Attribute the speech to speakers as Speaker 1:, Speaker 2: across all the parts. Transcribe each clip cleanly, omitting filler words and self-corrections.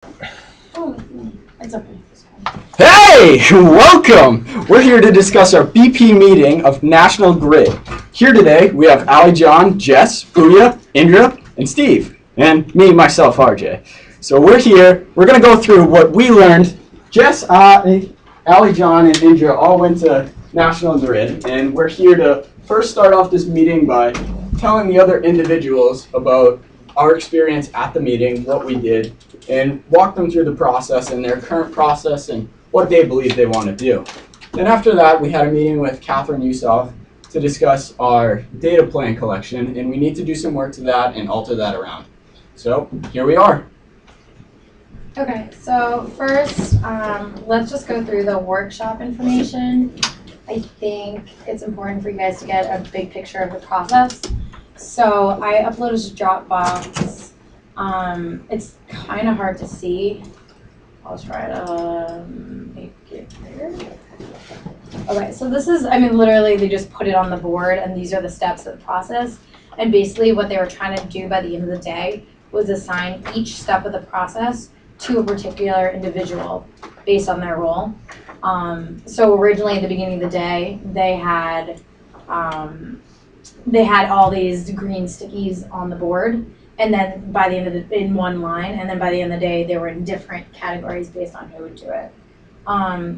Speaker 1: Oh, it's okay.
Speaker 2: Hey, welcome! We're here to discuss our BP meeting of National Grid. Here today, we have Ali John, Jess, Puya, Indra, and Steve, and me, myself, RJ. So we're here, we're going to go through what we learned. Jess, Ali John, and Indra all went to National Grid, and we're here to first start off this meeting by telling the other individuals about our experience at the meeting, what we did, and walk them through the process and their current process and what they believe they want to do. Then after that, we had a meeting with Catherine Yusoff to discuss our data plan collection, and we need to do some work to that and alter that around. So here we are.
Speaker 1: Okay, so first, let's just go through the workshop information. I think it's important for you guys to get a big picture of the process. So I uploaded to Dropbox. It's kind of hard to see. I'll try to make it bigger. Okay, so this is, literally they just put it on the board and these are the steps of the process. And basically what they were trying to do by the end of the day was assign each step of the process to a particular individual based on their role. So originally at the beginning of the day, they had all these green stickies on the board, and then by the end of in one line, and then by the end of the day, they were in different categories based on who would do it.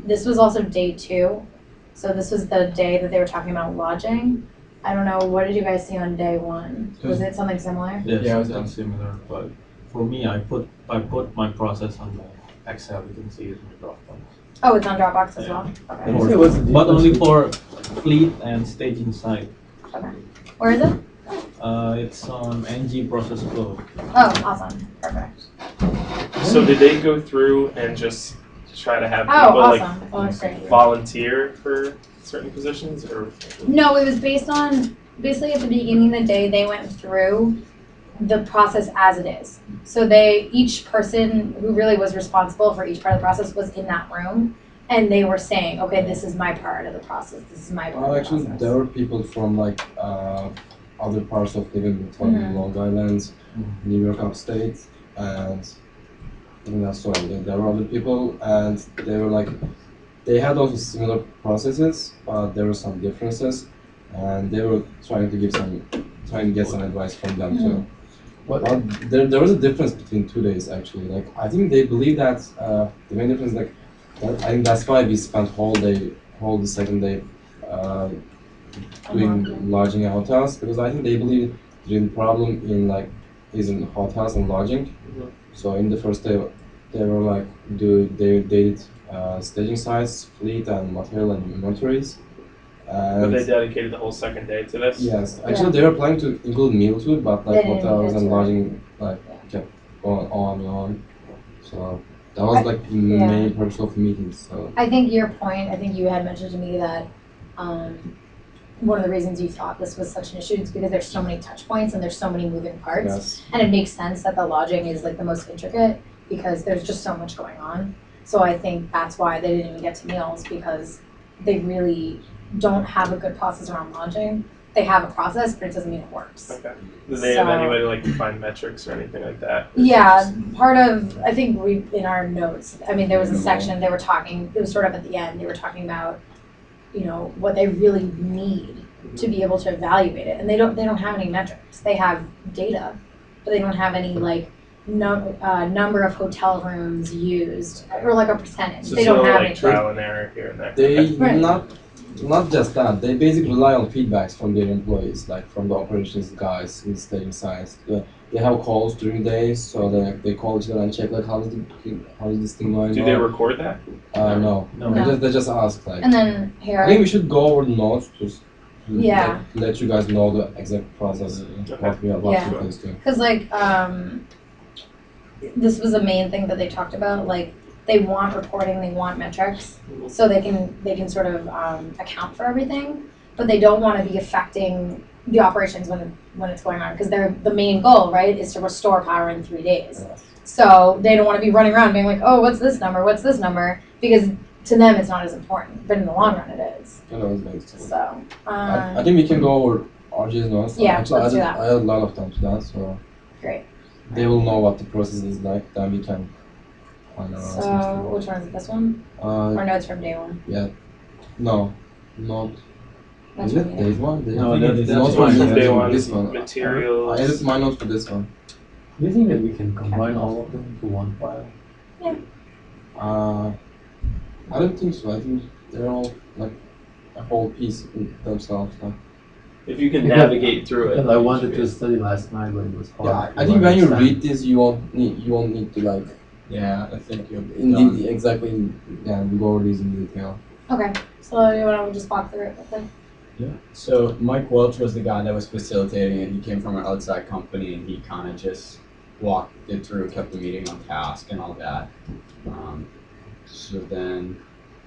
Speaker 1: This was also day 2, so this was the day that they were talking about lodging. I don't know, what did you guys see on day 1? Was it something similar?
Speaker 3: Yes,
Speaker 2: Yeah, it was
Speaker 3: something similar, but for me, I put my process on the Excel. You can see it in the Dropbox.
Speaker 1: Oh, it's on Dropbox as
Speaker 3: Yeah.
Speaker 1: well? Okay.
Speaker 3: But only for fleet and staging side.
Speaker 1: Okay. Where is it?
Speaker 3: It's on NG Process Flow.
Speaker 1: Oh, awesome. Perfect.
Speaker 4: So did they go through and just try to have
Speaker 1: Oh,
Speaker 4: people
Speaker 1: awesome. Oh, that's great.
Speaker 4: volunteer for certain positions, or
Speaker 1: No, it was based on, basically at the beginning of the day, they went through the process as it is. So each person who really was responsible for each part of the process was in that room, and they were saying, okay, this is my part of the process, this is my part
Speaker 5: Well,
Speaker 1: of the
Speaker 5: actually,
Speaker 1: process.
Speaker 5: there were people from other parts of living from Long Island, New York upstate, and even that's so. There were other people, and they had also similar processes, but there were some differences, and they were trying to get some advice from them too. But there was a difference between 2 days actually. Like I think they believe that the main difference I think that's why we spent whole the second day doing lodging and hotels, because I think they believe the problem is in hotels and lodging. So in the first day they were they did staging sites, fleet and material and inventories.
Speaker 4: but they dedicated the whole second day to this?
Speaker 5: Yes, actually they were planning to include meal too, but
Speaker 1: They didn't
Speaker 5: hotels
Speaker 1: get
Speaker 5: and
Speaker 1: to it.
Speaker 5: lodging kept going on and on. So that was the main purpose of the meeting. So
Speaker 1: I think your point, I think you had mentioned to me that one of the reasons you thought this was such an issue is because there's so many touch points and there's so many moving parts.
Speaker 5: yes.
Speaker 1: And it makes sense that the lodging is the most intricate because there's just so much going on. So I think that's why they didn't even get to meals, because they really don't have a good process around lodging. They have a process, but it doesn't mean it works.
Speaker 4: Okay. Do they have
Speaker 1: So-
Speaker 4: any way to define metrics or anything like that?
Speaker 1: Yeah, part of, I think in our notes, there was a section, they were talking, it was sort of at the end, they were talking about, what they really need to be able to evaluate it. And they don't have any metrics. They have data, but they don't have any number of hotel rooms used or a percentage.
Speaker 4: So
Speaker 1: They don't have any.
Speaker 4: trial and error here and there.
Speaker 5: They
Speaker 1: Right.
Speaker 5: not just that. They basically rely on feedbacks from their employees, like from the operations guys in staging sites. They have calls during the day, so they call each other and check how is this thing going on.
Speaker 4: Do they record that?
Speaker 5: No.
Speaker 1: No.
Speaker 5: They just ask
Speaker 1: And then
Speaker 5: I
Speaker 1: here,
Speaker 5: think we should go over the notes to
Speaker 1: Yeah.
Speaker 5: let you guys know the exact process what we are
Speaker 1: Yeah.
Speaker 5: supposed to.
Speaker 1: because this was the main thing that they talked about. They want reporting, they want metrics, so they can sort of account for everything, but they don't want to be affecting the operations when it's going on, because the main goal, right, is to restore power in 3 days. So they don't want to be running around being like, oh, what's this number, because to them it's not as important, but in the long run it is.
Speaker 5: You know, it makes sense.
Speaker 1: So
Speaker 5: I think we can go over RJ's notes.
Speaker 1: Yeah,
Speaker 5: Actually,
Speaker 1: let's do
Speaker 5: I
Speaker 1: that.
Speaker 5: had a lot of time to that, so
Speaker 1: great.
Speaker 5: they will know what the process is like. Then we can on around
Speaker 1: So,
Speaker 5: 60.
Speaker 1: which one is it, this one? Or no, it's from day one?
Speaker 5: No, not.
Speaker 1: That's
Speaker 5: Is
Speaker 1: from
Speaker 5: it
Speaker 1: day
Speaker 5: day one?
Speaker 3: No,
Speaker 5: It's
Speaker 3: that's
Speaker 5: not
Speaker 3: fine.
Speaker 5: from
Speaker 4: Day one.
Speaker 5: this one. I
Speaker 4: Materials.
Speaker 5: edited my notes for this one.
Speaker 3: Do you think that we can combine all of them into one file?
Speaker 5: I don't think so. I think they're all like a whole piece in themselves. Like.
Speaker 4: If you can
Speaker 3: Because-
Speaker 4: navigate through it.
Speaker 3: Because I wanted to study last night, but it was hard.
Speaker 5: Yeah,
Speaker 3: to
Speaker 5: I think when you
Speaker 3: understand.
Speaker 5: read this, you won't need to like.
Speaker 2: Yeah, I think you'll be
Speaker 5: In
Speaker 2: done.
Speaker 5: exactly. Yeah, we go over these in detail.
Speaker 1: Okay, so you want to just walk through it quickly?
Speaker 2: Yeah. So Mike Welch was the guy that was facilitating it. He came from an outside company, and he kind of just walked it through, kept the meeting on task, and all that. So then,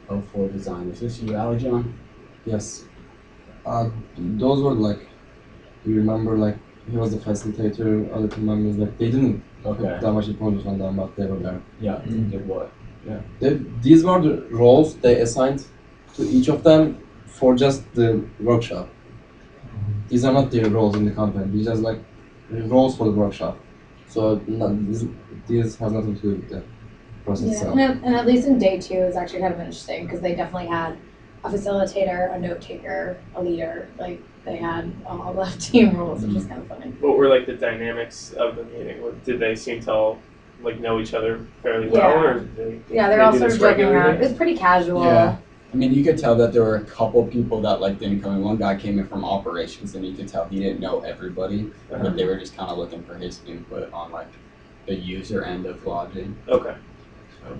Speaker 2: O4 design. Is this you, Ali John?
Speaker 5: Yes. Those were like. You remember like he was the facilitator. Other team members like they didn't put
Speaker 2: Okay.
Speaker 5: that much importance on them, but they were there.
Speaker 2: Yeah. Did what?
Speaker 5: These were the roles they assigned to each of them for just the workshop. These are not their roles in the company. These are like roles for the workshop. So this has nothing to do with the process
Speaker 1: Yeah,
Speaker 5: itself.
Speaker 1: and at least in day two, it's actually kind of interesting because they definitely had a facilitator, a note taker, a leader. Like they had all the team roles, which is kind of funny.
Speaker 4: What were like the dynamics of the meeting? Did they seem to all like know each other fairly well,
Speaker 1: Yeah.
Speaker 4: or did they?
Speaker 1: Yeah, they're
Speaker 4: They
Speaker 1: all
Speaker 4: do
Speaker 1: sort
Speaker 4: this
Speaker 1: of joking
Speaker 4: regularly?
Speaker 1: around. It's pretty casual.
Speaker 2: Yeah. I mean, you could tell that there were a couple people that like didn't come in. One guy came in from operations, and you could tell he didn't know everybody, but they were just kind of looking for his input on like the user end of lodging.
Speaker 4: Okay.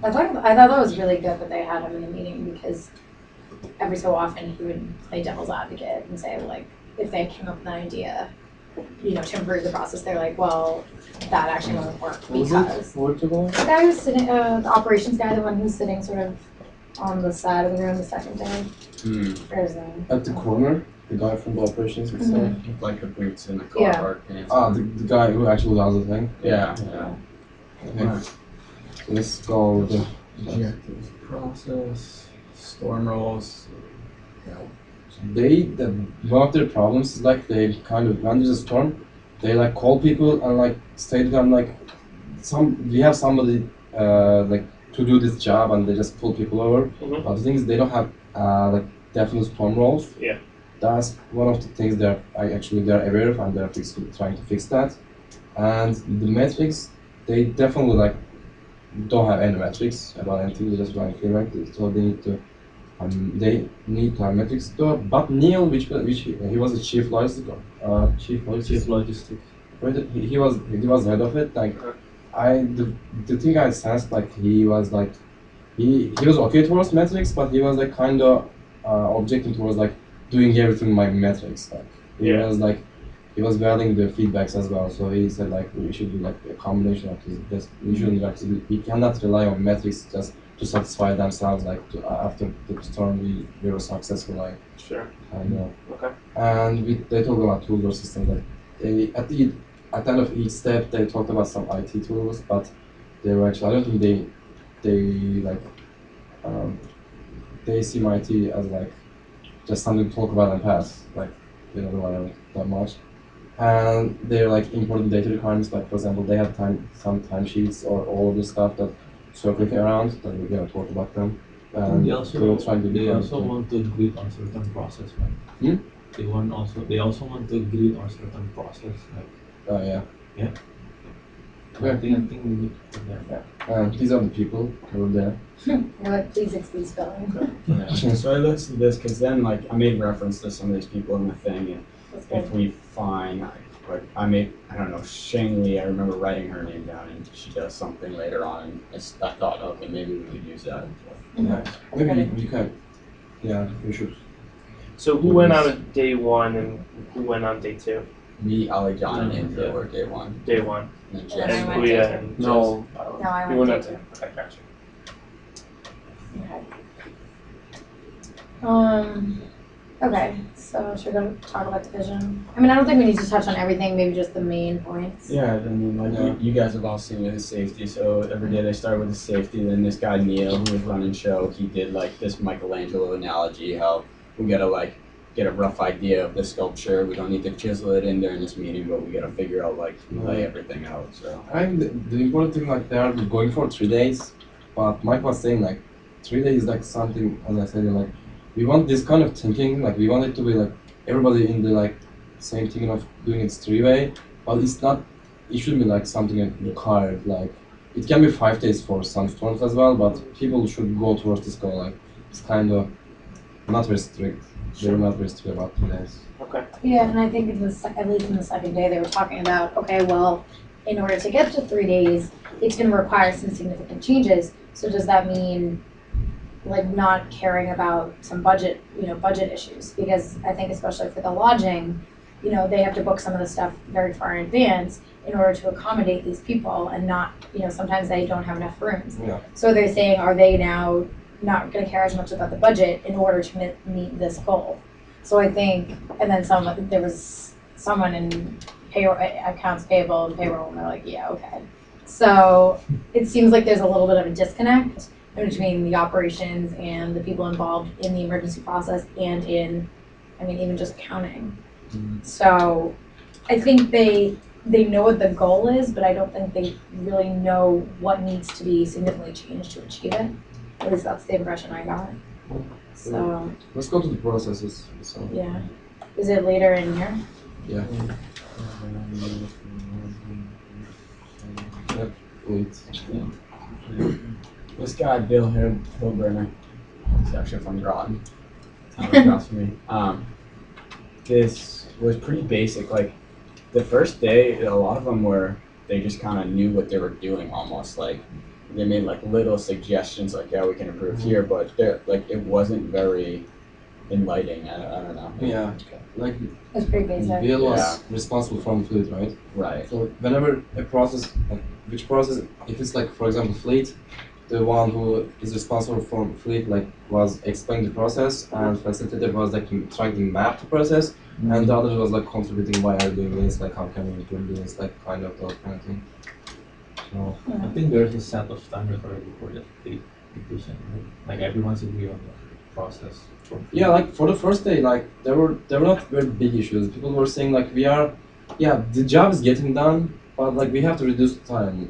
Speaker 1: I thought that was really good that they had him in the meeting because every so often he would play devil's advocate and say like if they came up with an idea, to improve the process, they're like, well, that actually won't work because
Speaker 5: Portugal?
Speaker 1: the guy who's sitting, the operations guy, the one who's sitting sort of on the side of the room the second day. Where's his name?
Speaker 5: At the corner, the guy from the operations
Speaker 1: Mhm.
Speaker 5: itself.
Speaker 2: With like the boots and the car
Speaker 1: Yeah.
Speaker 2: park pants.
Speaker 5: The guy who actually does the thing.
Speaker 2: Yeah.
Speaker 5: Okay. Let's go over the.
Speaker 2: Objectives, process, storm rolls.
Speaker 5: One of their problems is like they kind of when there's a storm, they like call people and like say to them like, we have somebody like to do this job and they just pull people over.
Speaker 4: Mhm.
Speaker 5: But the thing is they don't have like definite storm rolls.
Speaker 4: Yeah.
Speaker 5: That's one of the things they're aware of and they're trying to fix that. And the metrics, they definitely like don't have any metrics about anything. They just run feedback, so they need to have metrics too. But Neil, which he was the chief logistic,
Speaker 3: Chief logistics.
Speaker 5: he was head of it. Like the thing I sensed, like he was okay towards metrics, but he was like kind of objecting towards like doing everything by metrics. Like he was valuing the feedbacks as well. So he said like we should do like a combination of this. We shouldn't we cannot rely on metrics just to satisfy themselves. Like after the storm, we were successful. Like
Speaker 4: Sure. Okay.
Speaker 5: and they talk about tools or systems. Like they at the end of each step, they talked about some IT tools, but they were actually I don't think they see IT as like just something to talk about and pass. Like they don't rely that much. And they're like important data requirements, like for example, they have some timesheets or all of the stuff that circling around that we're gonna talk about them. And
Speaker 3: They also
Speaker 5: were trying to
Speaker 3: they
Speaker 5: do
Speaker 3: also
Speaker 5: everything.
Speaker 3: want to agree on certain process, right?
Speaker 5: Hmm?
Speaker 3: They also want to agree on certain process. Like
Speaker 5: Yeah.
Speaker 3: I think we need to put that.
Speaker 5: And these are the people who were there.
Speaker 1: You're like, please excuse spelling.
Speaker 2: Yeah. So I listed this because then like I made reference to some of these people in the thing, and
Speaker 1: That's
Speaker 2: if
Speaker 1: good.
Speaker 2: we find like I don't know, Shang Li, I remember writing her name down, and she does something later on, and I thought, okay, maybe we could use that.
Speaker 1: Mhm.
Speaker 5: Maybe you can. Yeah, we should.
Speaker 4: So who went on day one and who went on day two?
Speaker 2: Me, Ali John, and Andrew were day one,
Speaker 4: Day one.
Speaker 2: and then
Speaker 1: And then
Speaker 2: Jess.
Speaker 1: I went
Speaker 4: Leah
Speaker 1: day two.
Speaker 4: and
Speaker 3: No,
Speaker 1: No, I
Speaker 4: You
Speaker 1: went
Speaker 4: went
Speaker 1: day
Speaker 4: on
Speaker 1: two.
Speaker 4: Okay, gotcha.
Speaker 1: Okay, so should we go talk about division? I mean, I don't think we need to touch on everything, maybe just the main points.
Speaker 2: Yeah, I mean, like you guys have all seen with his safety. So every day they start with the safety. Then this guy Neil, who was running show, he did like this Michelangelo analogy, how we gotta like get a rough idea of the sculpture. We don't need to chisel it in during this meeting, but we gotta figure out like lay everything out. So
Speaker 5: I think the important thing like they are going for 3 days. but Mike was saying like 3 days is like something, as I said, like we want this kind of thinking, like we want it to be like everybody in the like same thinking of doing it 3 way, but it's not. It should be like something like required. Like it can be 5 days for some storms as well, but people should go towards this goal. Like it's kind of not very strict. They're not very strict about 3 days.
Speaker 4: Okay.
Speaker 1: Yeah, and I think in at least in the second day, they were talking about, okay, well, in order to get to 3 days, it's gonna require some significant changes. So does that mean like not caring about some budget issues? Because I think especially for the lodging, they have to book some of the stuff very far in advance in order to accommodate these people and not, sometimes they don't have enough rooms.
Speaker 5: Yeah.
Speaker 1: So they're saying, are they now not gonna care as much about the budget in order to meet this goal? So I think, and then there was someone in accounts payable and payroll, and they're like, yeah, okay. So it seems like there's a little bit of a disconnect between the operations and the people involved in the emergency process and in, even just accounting. So I think they know what the goal is, but I don't think they really know what needs to be significantly changed to achieve it. At least that's the impression I got. So
Speaker 5: Let's go to the processes. So
Speaker 1: yeah, is it later in here?
Speaker 5: yeah. Yep. Wait.
Speaker 2: This guy, Bill Hillburner, he's actually from Groton, town across from me. This was pretty basic. Like, the first day, a lot of them they just kind of knew what they were doing almost. Like, they made like little suggestions, like, yeah, we can improve here, but it wasn't very enlightening. I don't know.
Speaker 5: Yeah. Like
Speaker 1: It's pretty basic.
Speaker 5: Bill was responsible from fleet, right?
Speaker 2: Right.
Speaker 5: So whenever a process, like which process, if it's like for example fleet, the one who is responsible for fleet like was explaining the process, and facilitator was like trying to map the process, and the other was like contributing why are you doing this, like how can we improve this, like kind of those kind of thing. So
Speaker 3: I think there's a set of standards already for the division, right? Like everyone's agree on the process.
Speaker 5: yeah, like for the first day, like there were not very big issues. People were saying like the job is getting done, but like we have to reduce the time.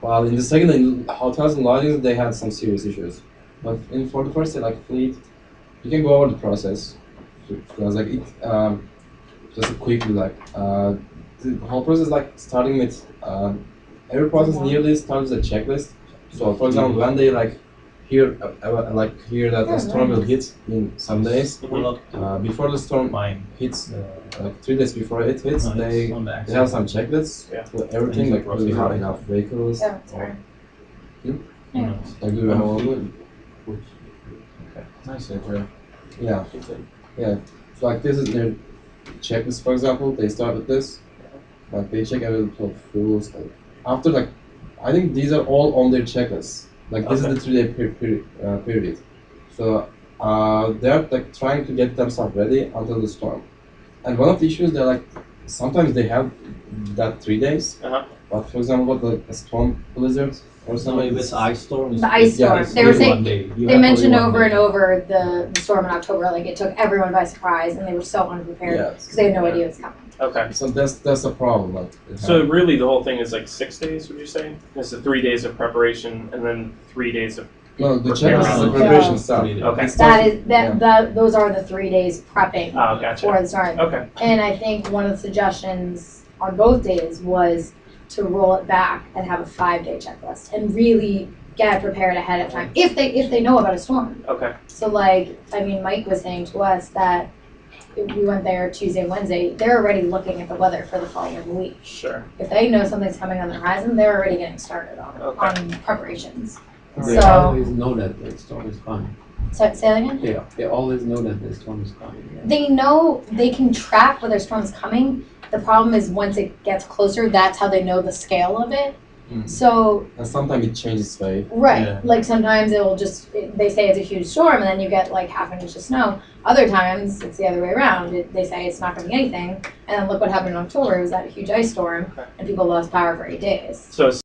Speaker 5: While in the second day, in hotels and lodgings, they had some serious issues. But for the first day, like fleet, you can go over the process. Because like it, just quickly, like the whole process, like starting with every process nearly starts with a checklist. So for example, when they hear that a storm will hit in some days, before the storm hits, 3 days before it hits, they have some checklists for everything. Like, do we have enough vehicles?
Speaker 1: Yeah, that's right.
Speaker 5: Like, do we have all of it?
Speaker 2: Nice intro.
Speaker 5: Yeah. Yeah. So like this is their checklist, for example. They start with this. Like they check available fuels. Like after I think these are all on their checklists. Like this is the 3-day period. So they're trying to get themselves ready until the storm. And one of the issues they're sometimes they have that 3 days. But for example, what a storm blizzard or something.
Speaker 3: If it's ice storm.
Speaker 1: The ice storm.
Speaker 3: it's
Speaker 1: They were
Speaker 3: only
Speaker 1: saying-
Speaker 3: 1 day. You
Speaker 1: They
Speaker 3: have
Speaker 1: mentioned
Speaker 3: only 1
Speaker 1: over and
Speaker 3: day.
Speaker 1: over the storm in October, like it took everyone by surprise and they were so unprepared
Speaker 5: Yes.
Speaker 1: because they had no idea it was coming.
Speaker 4: Okay.
Speaker 5: So that's a problem. Like
Speaker 4: So really, the whole thing is 6 days. Would you say? It's the 3 days of preparation and then 3 days of.
Speaker 5: no, the
Speaker 4: Prepare
Speaker 5: checklist is the
Speaker 4: around.
Speaker 5: preparation
Speaker 1: Yeah.
Speaker 5: stuff.
Speaker 4: Okay.
Speaker 5: It starts
Speaker 1: Those are the 3 days prepping
Speaker 4: Oh, gotcha.
Speaker 1: for the storm.
Speaker 4: Okay.
Speaker 1: And I think one of the suggestions on both days was to roll it back and have a 5-day checklist and really get prepared ahead of time if they know about a storm.
Speaker 4: Okay.
Speaker 1: So Mike was saying to us that we went there Tuesday, Wednesday, they're already looking at the weather for the following week.
Speaker 4: Sure.
Speaker 1: If they know something's coming on the horizon, they're already getting started on
Speaker 4: Okay.
Speaker 1: preparations.
Speaker 6: They
Speaker 1: So-
Speaker 6: always know that the storm is coming.
Speaker 1: So say that again?
Speaker 6: They always know that the storm is coming.
Speaker 1: They know they can track whether storm's coming. The problem is once it gets closer, that's how they know the scale of it.
Speaker 5: Mhm.
Speaker 1: So,
Speaker 5: And sometimes it changes way.
Speaker 1: right,
Speaker 3: Yeah.
Speaker 1: like sometimes they say it's a huge storm and then you get half an inch of snow. Other times it's the other way around. They say it's not going to be anything. And then look what happened in October. It was that huge ice storm and people lost power for 8 days.
Speaker 4: So it's